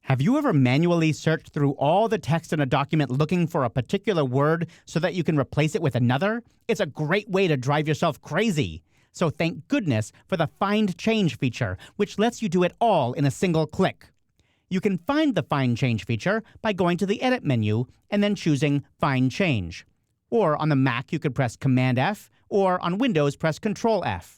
Have you ever manually searched through all the text in a document looking for a particular word so that you can replace it with another? It's a great way to drive yourself crazy. So thank goodness for the Find Change feature, which lets you do it all in a single click. You can find the Find Change feature by going to the Edit menu and then choosing Find Change. Or on the Mac, you could press Command F, or on Windows, press Control F.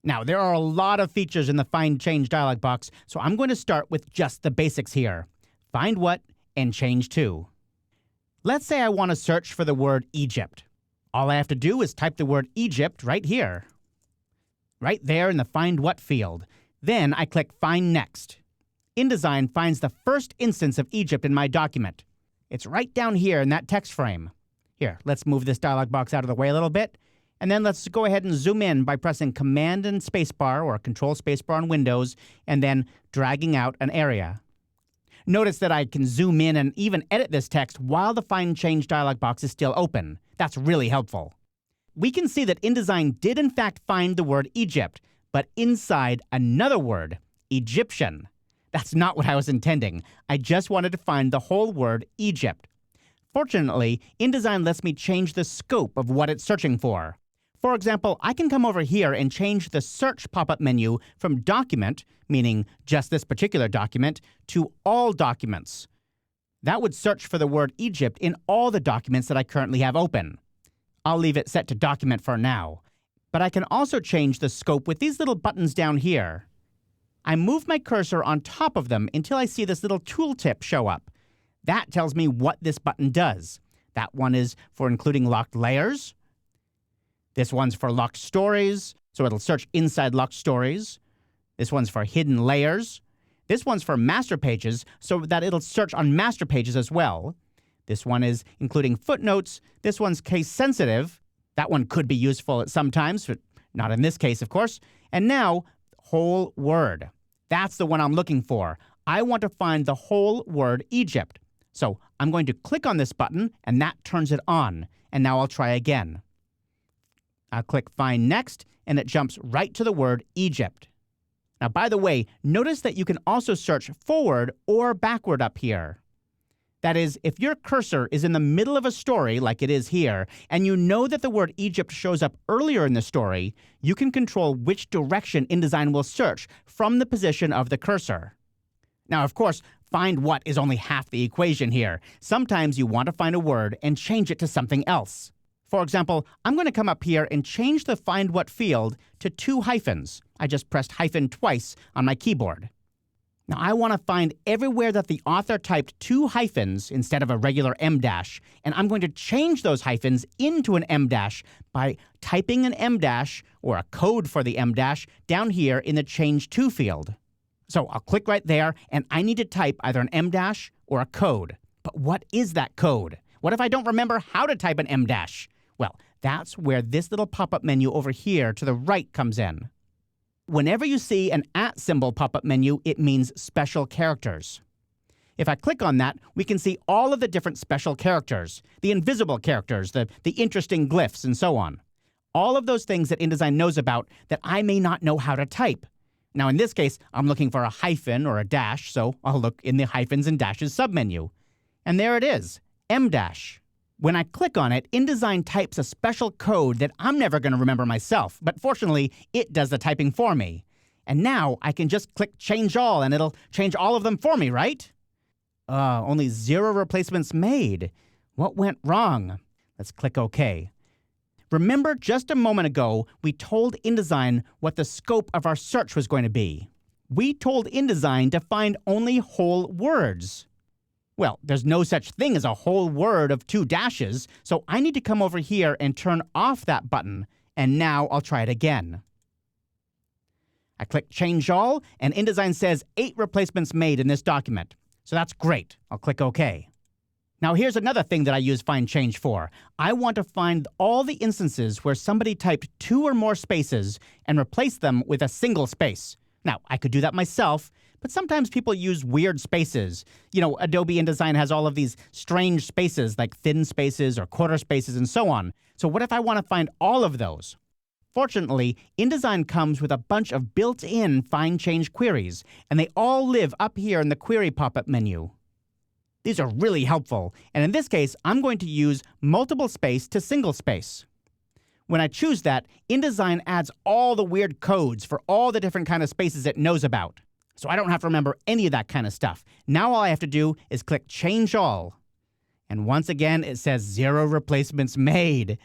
Now, there are a lot of features in the Find Change dialog box, so I'm going to start with just the basics here. Find what and change to. Let's say I want to search for the word Egypt. All I have to do is type the word Egypt right here. Right there in the Find What field. Then I click Find Next. InDesign finds the first instance of Egypt in my document. It's right down here in that text frame. Here, let's move this dialog box out of the way a little bit. And then let's go ahead and zoom in by pressing Command and Spacebar or Control Spacebar on Windows, and then dragging out an area. Notice that I can zoom in and even edit this text while the Find Change dialog box is still open. That's really helpful. We can see that InDesign did in fact find the word Egypt, but inside another word, Egyptian. That's not what I was intending. I just wanted to find the whole word Egypt. Fortunately, InDesign lets me change the scope of what it's searching for. For example, I can come over here and change the search pop-up menu from document, meaning just this particular document, to all documents. That would search for the word Egypt in all the documents that I currently have open. I'll leave it set to document for now. But I can also change the scope with these little buttons down here. I move my cursor on top of them until I see this little tooltip show up. That tells me what this button does. That one is for including locked layers. This one's for locked stories, so it'll search inside locked stories. This one's for hidden layers. This one's for master pages, so that it'll search on master pages as well. This one is including footnotes. This one's case sensitive. That one could be useful at some times, but not in this case, of course. And now, whole word. That's the one I'm looking for. I want to find the whole word Egypt. So I'm going to click on this button, and that turns it on. And now I'll try again. I'll click Find Next, and it jumps right to the word Egypt. Now, by the way, notice that you can also search forward or backward up here. That is, if your cursor is in the middle of a story, like it is here, and you know that the word Egypt shows up earlier in the story, you can control which direction InDesign will search from the position of the cursor. Now, of course, Find What is only half the equation here. Sometimes you want to find a word and change it to something else. For example, I'm going to come up here and change the Find What field to 2 hyphens. I just pressed hyphen twice on my keyboard. Now, I want to find everywhere that the author typed 2 hyphens instead of a regular M dash, and I'm going to change those hyphens into an M dash by typing an M dash or a code for the M dash down here in the Change To field. So I'll click right there, and I need to type either an M dash or a code. But what is that code? What if I don't remember how to type an M dash? Well, that's where this little pop-up menu over here to the right comes in. Whenever you see an @ symbol pop-up menu, it means special characters. If I click on that, we can see all of the different special characters, the invisible characters, the interesting glyphs, and so on. All of those things that InDesign knows about that I may not know how to type. Now, in this case, I'm looking for a hyphen or a dash, so I'll look in the hyphens and dashes submenu. And there it is, M dash. When I click on it, InDesign types a special code that I'm never going to remember myself, but fortunately, it does the typing for me. And now I can just click Change All, and it'll change all of them for me, right? Only 0 replacements made. What went wrong? Let's click OK. Remember, just a moment ago, we told InDesign what the scope of our search was going to be. We told InDesign to find only whole words. Well, there's no such thing as a whole word of 2 dashes, so I need to come over here and turn off that button, and now I'll try it again. I click Change All, and InDesign says 8 replacements made in this document. So that's great. I'll click OK. Now here's another thing that I use Find Change for. I want to find all the instances where somebody typed 2 or more spaces and replace them with a single space. Now, I could do that myself, but sometimes people use weird spaces. You know, Adobe InDesign has all of these strange spaces like thin spaces or quarter spaces and so on. So what if I want to find all of those? Fortunately, InDesign comes with a bunch of built-in findchange queries, and they all live up here in the Query pop-up menu. These are really helpful, and in this case, I'm going to use multiple space to single space. When I choose that, InDesign adds all the weird codes for all the different kind of spaces it knows about. So I don't have to remember any of that kind of stuff. Now all I have to do is click Change All. And once again, it says 0 replacements made.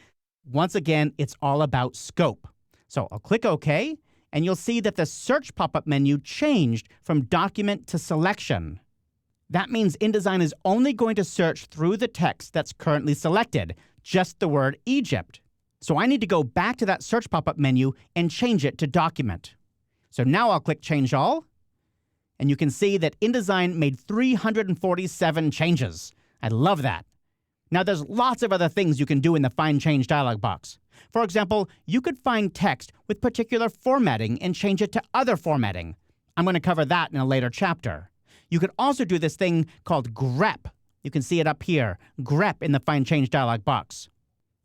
Once again, it's all about scope. So I'll click OK, and you'll see that the search pop-up menu changed from document to selection. That means InDesign is only going to search through the text that's currently selected, just the word Egypt. So I need to go back to that search pop-up menu and change it to document. So now I'll click Change All, and you can see that InDesign made 347 changes. I love that. Now, there's lots of other things you can do in the Find Change dialog box. For example, you could find text with particular formatting and change it to other formatting. I'm going to cover that in a later chapter. You could also do this thing called grep. You can see it up here, grep in the Find Change dialog box.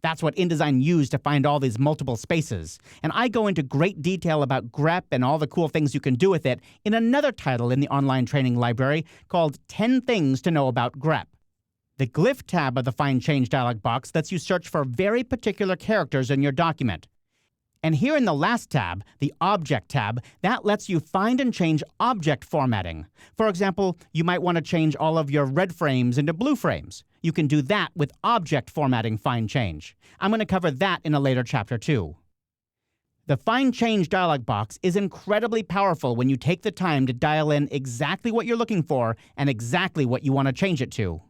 That's what InDesign used to find all these multiple spaces. And I go into great detail about grep and all the cool things you can do with it in another title in the online training library called 10 Things to Know About grep. The Glyph tab of the Find Change dialog box lets you search for very particular characters in your document. And here in the last tab, the Object tab, that lets you find and change object formatting. For example, you might want to change all of your red frames into blue frames. You can do that with Object Formatting Find Change. I'm going to cover that in a later chapter too. The Find Change dialog box is incredibly powerful when you take the time to dial in exactly what you're looking for and exactly what you want to change it to.